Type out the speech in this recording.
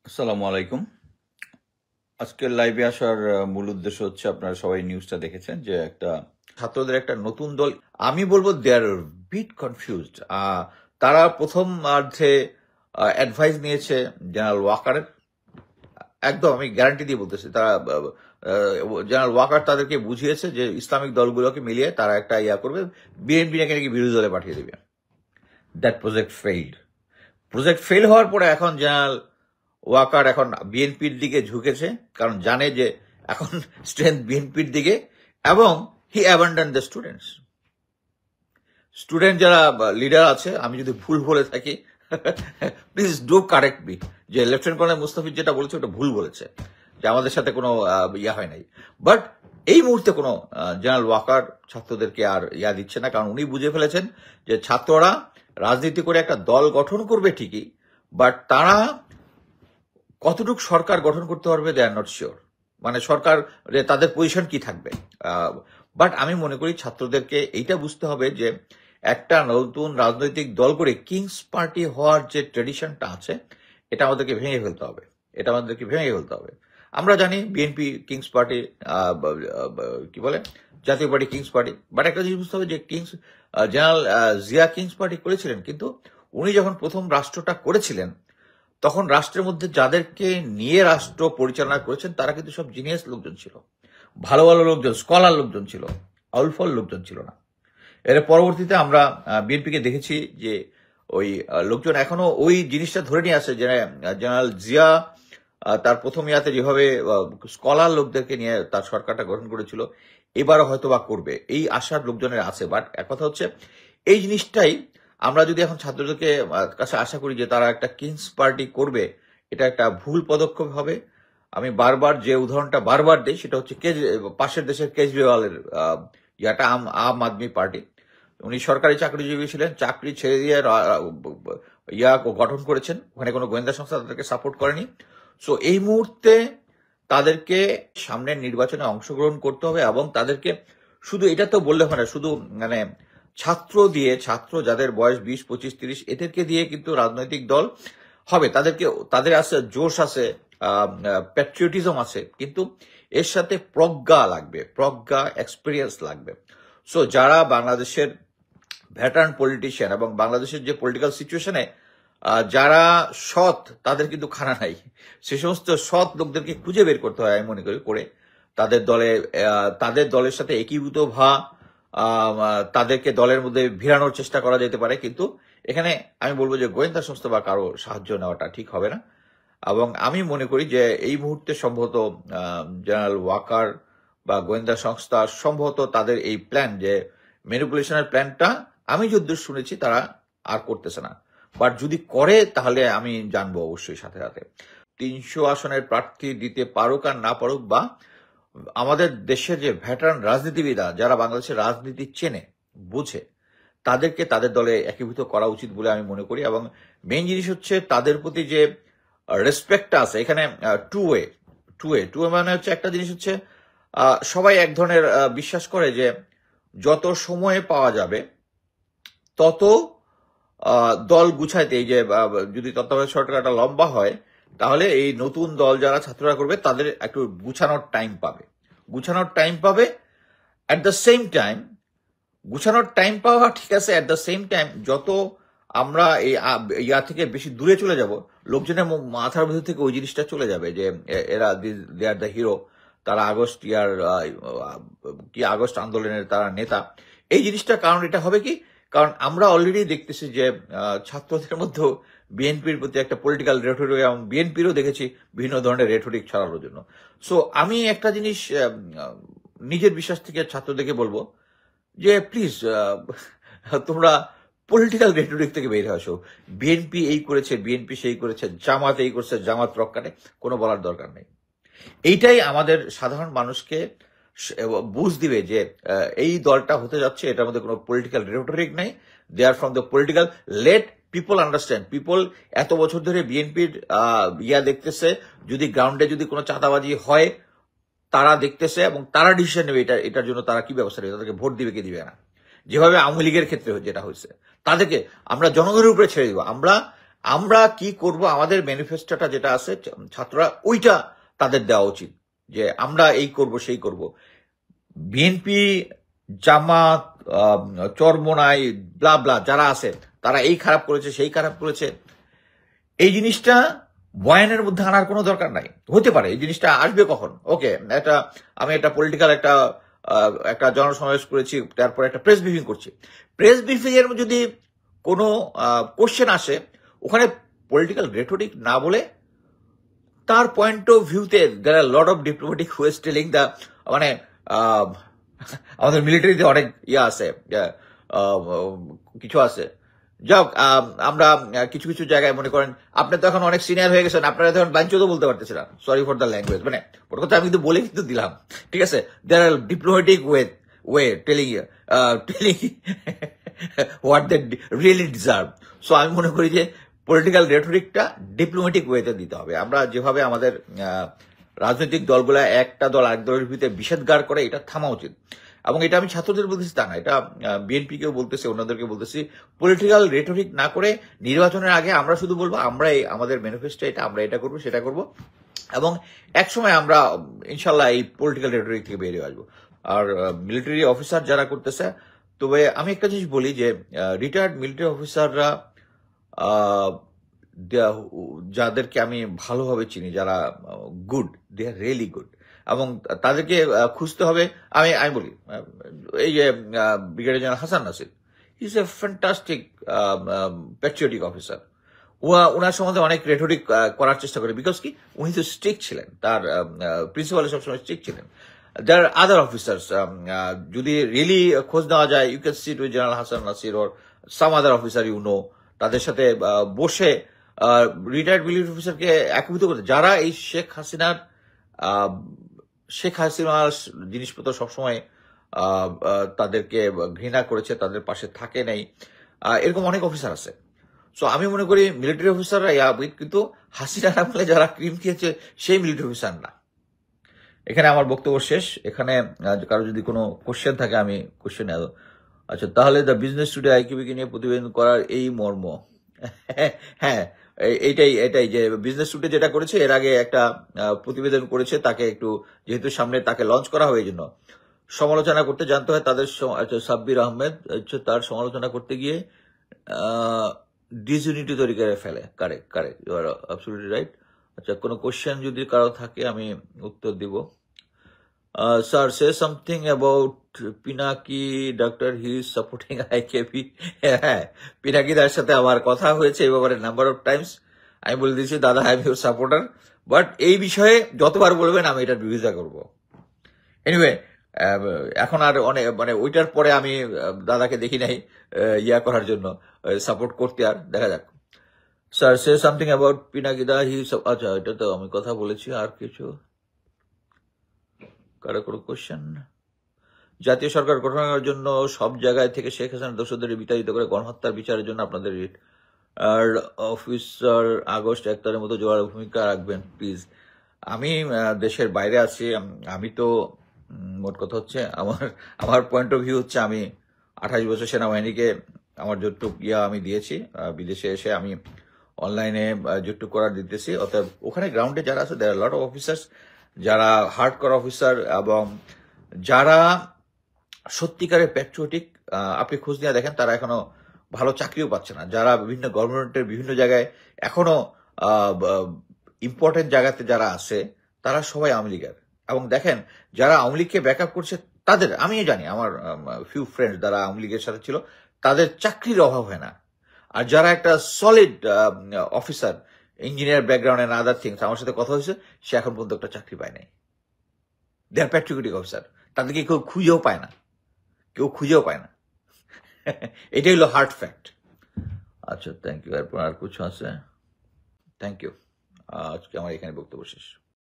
আসসালামু আলাইকুম। আজকের লাইভে আসার মূল উদ্দেশ্য হচ্ছে আপনারা সবাই নিউজটা দেখেছেন যে একটা ছাত্রদের একটা নতুন দল। আমি বলবো দে আর বিট কনফিউজড। তারা প্রথমার্ধে অ্যাডভাইস নিয়েছে জেনারেল ওয়াকারের। একদম আমি গ্যারান্টি দিয়ে বলতেছি তারা জেনারেল ওয়াকার তাদেরকে বুঝিয়েছে যে ইসলামিক দলগুলোকে মিলিয়ে তারা একটা করবে, বিএনপি নাকি বিরোধী দলে পাঠিয়ে দেবে। দ্যাট প্রজেক্ট ফেল হওয়ার পরে এখন জেনারেল ওয়াকার এখন বিএনপির দিকে ঝুঁকেছে, কারণ জানে যে এখন স্ট্রেংথ বিএনপির দিকে, এবং হি অ্যাবান্ডন দ্য স্টুডেন্ট যারা লিডার আছে, আমি যদি ভুল বলে থাকি প্লিজ ডু কারেক্ট মি, যে লেফটেন্যান্ট কর্নেল মুস্তাফিজ যেটা বলেছে ওটা ভুল বলেছে, যে আমাদের সাথে কোনো হয় নাই। বাট এই মুহূর্তে কোনো জেনারেল ওয়াকার ছাত্রদেরকে আর দিচ্ছে না, কারণ উনি বুঝে ফেলেছেন যে ছাত্ররা রাজনীতি করে একটা দল গঠন করবে ঠিকই, বাট তারা কতটুকু সরকার গঠন করতে পারবে দে আর নট শিওর। মানে সরকার তাদের পজিশন কি থাকবে। বাট আমি মনে করি ছাত্রদেরকে এইটা বুঝতে হবে যে একটা নতুন রাজনৈতিক দল করে কিংস পার্টি হওয়ার যে ট্রেডিশনটা আছে এটা আমাদেরকে ভেঙে ফেলতে হবে। আমরা জানি বিএনপি কিংস পার্টি, কি বলে, জাতীয় পার্টি কিংস পার্টি। বাট একটা জিনিস বুঝতে হবে যে জেনারেল জিয়া কিংস পার্টি করেছিলেন, কিন্তু উনি যখন প্রথম রাষ্ট্রটা করেছিলেন তখন রাষ্ট্রের মধ্যে যাদেরকে নিয়ে রাষ্ট্র পরিচালনা করেছেন তারা কিন্তু সব জিনিয়াস লোকজন ছিল, ভালো ভালো লোকজন, স্কলার লোকজন ছিল, আউলফল লোকজন ছিল না। এর পরবর্তীতে আমরা বিএনপিকে দেখেছি যে ওই লোকজন এখনো ওই জিনিসটা ধরে নিয়ে আসে, যে জেনারেল জিয়া তার প্রথম যেভাবে স্কলার লোকদেরকে নিয়ে তার সরকারটা গঠন করেছিল, এবারও হয়তো বা করবে, এই আশার লোকজনের আছে। বাট এক কথা হচ্ছে এই জিনিসটাই আমরা যদি এখন ছাত্রদেরকে কাছে আশা করি যে তারা একটা কিংস পার্টি করবে, এটা একটা ভুল পদক্ষেপ হবে। আমি বারবার যে উদাহরণটা বারবার দিই সেটা হচ্ছে পাশের দেশের কেজরিওয়ালের আম আদমি পার্টি। উনি সরকারি চাকরিজীবী ছিলেন, চাকরি ছেড়ে দিয়ে গঠন করেছেন, ওখানে কোনো গোয়েন্দা সংস্থা তাদেরকে সাপোর্ট করেনি। সো এই মুহূর্তে তাদেরকে সামনের নির্বাচনে অংশগ্রহণ করতে হবে, এবং তাদেরকে শুধু এটা তো বললে হয় না, শুধু মানে ছাত্র যাদের বয়স 20, 25, 30 এদেরকে দিয়ে কিন্তু রাজনৈতিক দল হবে। তাদের আছে জোশ, আছে প্যাট্রিয়টিজম আছে, কিন্তু এর সাথে প্রজ্ঞা এক্সপিরিয়েন্স লাগবে। সো যারা বাংলাদেশের ভেটারান পলিটিশিয়ান এবং বাংলাদেশের যে পলিটিক্যাল সিচুয়েশনে যারা সৎ, তাদের কিন্তু খানা নাই। সে সমস্ত সৎ লোকদেরকে খুঁজে বের করতে হয়, আমি মনে করি, করে তাদের দলের সাথে একীভূত তাদেরকে দলের মধ্যে ভিড়ানোর চেষ্টা করা যেতে পারে। কিন্তু এখানে আমি বলবো যে গোয়েন্দা সংস্থা বা কারো সাহায্য নেওয়াটা ঠিক হবে না। এবং আমি মনে করি যে এই মুহূর্তে সম্ভবত জেনারেল ওয়াকার বা গোয়েন্দা সংস্থা সম্ভবত তাদের এই প্ল্যান, যে ম্যানিপুলেশনের প্ল্যানটা, আমি যদ্দূর শুনেছি তারা আর করতেছে না। বাট যদি করে তাহলে আমি জানবো অবশ্যই সাথে সাথে। 300 আসনের প্রার্থী দিতে পারুক আর না পারুক, বা আমাদের দেশের যে ভেটারান রাজনীতিবিদরা যারা বাংলাদেশের রাজনীতি চেনে বুঝে, তাদেরকে তাদের দলে একীভূত করা উচিত বলে আমি মনে করি। এবং মেইন জিনিস হচ্ছে তাদের প্রতি যে রেসপেক্টটা আছে, এখানে টু ওয়ে মানে হচ্ছে, একটা জিনিস হচ্ছে সবাই এক ধরনের বিশ্বাস করে যে যত সময় পাওয়া যাবে তত দল গুছাইতে, এই যে যদি তত্ত্বাবধায়ক সরকারটা লম্বা হয় তাহলে এই নতুন দল যারা ছাত্ররা করবে তাদের একটু গুছানোর টাইম পাবে। অ্যাট দ্য সেম টাইম গুছানোর টাইম পাওয়া ঠিক আছে, অ্যাট দ্য সেম টাইম যত আমরা এই থেকে বেশি দূরে চলে যাব, লোকজনের মাথার ভিতর থেকে ওই জিনিসটা চলে যাবে যে এরা দে আর দ্য হিরো, তারা আগস্ট আন্দোলনের তারা নেতা। এই জিনিসটা কারণ এটা হবে কি, কারণ আমরা অলরেডি দেখতেছি যে ছাত্রদের মধ্যেও বিএনপির প্রতি একটা পলিটিক্যাল রেটরিক, এবং বিএনপিরও দেখেছি বিভিন্ন ধরনের রেটরিক ছড়ানোর জন্য। সো আমি একটা জিনিস নিজের বিশ্বাস থেকে ছাত্রদেরকে বলবো যে প্লিজ তোমরা পলিটিক্যাল রেটরিক থেকে বের আসো। বিএনপি এই করেছে, বিএনপি সেই করেছে, জামাত এই করছে, জামাত রক্ষানে কোনো বলার দরকার নেই। এইটাই আমাদের সাধারণ মানুষকে বুঝ দিবে যে এই দলটা হতে যাচ্ছে, এটার মধ্যে কোনো পলিটিক্যাল রেটরিক নেই। They are from the political, let people understand. People এত বছর ধরে বিএনপির দেখতেছে, যদি গ্রাউন্ডে যদি কোনো চাঁদাবাজি হয় তারা দেখতেছে, এবং তারা ডিসিশন নেবে এটার জন্য তারা কি ব্যবস্থা নেবে, তাদেরকে ভোট দিবে কি দিবে না। যেভাবে আওয়ামী লীগের ক্ষেত্রে যেটা হয়েছে, তাদেরকে আমরা জনগণের উপরে ছেড়ে দিব। আমরা আমরা কি করব, আমাদের ম্যানিফেস্টোটা যেটা আছে ছাত্ররা ওইটা তাদের দেওয়া উচিত, যে আমরা এই করব সেই করব। বিএনপি, জামাত, চরমোনাই, ব্লা ব্লা যারা আছে তারা এই খারাপ করেছে সেই খারাপ করেছে, এই জিনিসটা বয়ানের মধ্যে আনার কোনো দরকার নাই। হতে পারে এই জিনিসটা আসবে কখন, ওকে, আমি একটা পলিটিক্যাল একটা জনসমাবেশ করেছি, তারপর একটা প্রেস ব্রিফিং করছি। প্রেস ব্রিফিং এর যদি কোনো কোশ্চেন আসে, ওখানে পলিটিক্যাল রেটোরিক না বলে তার পয়েন্ট অফ ভিউতে there are lot of diplomatic ways telling the, মানে আমাদের মিলিটারিতে অনেক আছে, কিছু আছে। যাক, আমরা কিছু কিছু জায়গায় মনে করেন আপনি তো এখন অনেক সিনিয়র হয়ে গেছেন, আপনারা তখন বাঞ্চও বলতে পারতেছিলেন, সরি ফর দ্য ল্যাঙ্গুয়েজ, মানে ওর কথা আমি কিন্তু বলে কিন্তু দিলাম, ঠিক আছে। There are diplomatic way telling what they really deserve. So আমি মনে করি যে পলিটিক্যাল রেটোরিকটা ডিপ্লোম্যাটিক ওয়েতে দিতে হবে। আমরা যেভাবে আমাদের রাজনৈতিক দলগুলা একটা দল আরেক দলের ভিতরে বিষেধগার করে, এটা থামা উচিত। এবং এটা আমি ছাত্রদের বলতেছি তা না, এটা বিএনপি কেও বলতেছি, অন্যদেরকে বলতেছি, পলিটিক্যাল রেটোরিক না করে নির্বাচনের আগে আমরা শুধু বলবো আমরা আমাদের ম্যানিফেস্টো এটা, আমরা এটা করবো সেটা করবো, এবং একসময় আমরা ইনশাল্লাহ এই পলিটিক্যাল রেটোরিক থেকে বেরিয়ে আসবো। আর মিলিটারি অফিসার যারা করতেছে, তবে আমি একটা জিনিস বলি যে রিটায়ার্ড মিলিটারি অফিসাররা যাদেরকে আমি ভালোভাবে চিনি, যারা good, they are really good, এবং তাদেরকে খুঁজতে হবে। আমি বলি, এই যে brigadier general Hasan Nasir, he is a fantastic patriotic officer. ওনার সম্বন্ধে অনেক রেটোরিক করার চেষ্টা করে, বিকজ কি উনি তো স্ট্রিক্ট ছিলেন, তার প্রিন্সিপাল সবসময় স্ট্রিক্ট ছিলেন। There are other officers, যদি রিয়েলি খোঁজ নেওয়া যায়, you can sit with general Hasan Nasir or some other officer, তাদের সাথে বসে রিটায়ার্ড মিলিটারি অফিসারকে একভূত করতে, যারা এই শেখ হাসিনার জিনিসপত্র সবসময় তাদেরকে ঘৃণা করেছে, তাদের পাশে থাকে নাই, এরকম অনেক অফিসার আছে। সো আমি মনে করি মিলিটারি অফিসাররা কিন্তু হাসিনার আমলে যারা ক্রিম খেয়েছে সেই মিলিটারি অফিসার না। এখানে আমার বক্তব্য শেষ। এখানে কারো যদি কোনো কোশ্চেন থাকে আমি কোশ্চেন। আচ্ছা, তাহলে দ্য বিজনেস টুডে আইকিউবিকে নিয়ে প্রতিবেদন করার এই মর্ম। হ্যাঁ, এটাই যে বিজনেস টুডে যেটা করেছে, এর আগে একটা প্রতিবেদন করেছে, তাকে একটু যেহেতু সামনে তাকে লঞ্চ করা হয়, এই জন্য সমালোচনা করতে জানতে হয় তাদের। সাব্বির আহমেদ তার সমালোচনা করতে গিয়ে ডিসইউনিটি তৈরি করে ফেলে। Correct, you are absolutely right. আচ্ছা, কোনো কোশ্চেন যদি কারো থাকে আমি উত্তর দিব। Sir, say something about Pinaki doctor, he is supporting IKP. হ্যাঁ, পিনাকি দার সাথে আমার কথা হয়েছে এই ব্যাপারে নাম্বার অফ টাইমস। আমি বলে দিয়েছি, দাদা I am your supporter, but এই বিষয়ে যতবার বলবেন আমি এটার বিরোধিতা করবো। এনিওয়ে, এখন আর অনেক, মানে ওইটার পরে আমি দাদাকে দেখি নাই করার জন্য, সাপোর্ট করতে। আর দেখা যাক। স্যার, সে সামথিং অ্যাবাউট পিনাকিদা, আচ্ছা, এটা তো আমি কথা বলেছি। আর কিছু কারো কোনো কোশ্চেন? জাতীয় সরকার গঠনের জন্য সব জায়গায় থেকে শেখ হাসিনার দোষীদের বিতাড়িত করে গণহত্যার বিচারের জন্য আপনাদের আর অফিসার আগস্ট 1 তারিখের মতো জোয়ার ভূমিকা রাখবেন প্লিজ। আমি দেশের বাইরে আছি, আমি তো মোট কথা হচ্ছে আমার পয়েন্ট অফ ভিউ হচ্ছে, আমি 28 বছর সেনাবাহিনীকে আমার যতটুক আমি দিয়েছি, বিদেশে এসে আমি অনলাইনে যতটুক করার দিতেছি। অর্থাৎ ওখানে গ্রাউন্ডে যারা আছে, দেয়ার লট অফ অফিসার্স যারা হার্ডকোর অফিসার এবং যারা সত্যিকারের প্যাট্রিয়টিক, আপনি খোঁজ নিয়ে দেখেন তারা এখনো ভালো চাকরিও পাচ্ছে না। যারা বিভিন্ন গভর্নমেন্টের বিভিন্ন জায়গায় এখনো ইম্পর্টেন্ট জায়গাতে যারা আছে, তারা সবাই আওয়ামী লীগের। এবং দেখেন, যারা আওয়ামী লীগকে ব্যাকআপ করছে তাদের, আমিও জানি, আমার ফিউ ফ্রেন্ড যারা আওয়ামী লীগের সাথে ছিল, তাদের চাকরির অভাব হয় না। আর যারা একটা solid officer, engineer background and other things, আমার সাথে কথা হয়েছে, সে এখন পর্যন্ত একটা চাকরি পায় নাই। দে আর প্যাট্রিয়টিক অফিসার, তাদেরকে কেউ খুঁজেও পায় না। এটাই হলো হার্ড ফ্যাক্ট। আচ্ছা, থ্যাংক ইউ। এরপর আর কিছু আছে? Thank you. আজকে আমার এখানে বক্তব্য শেষ।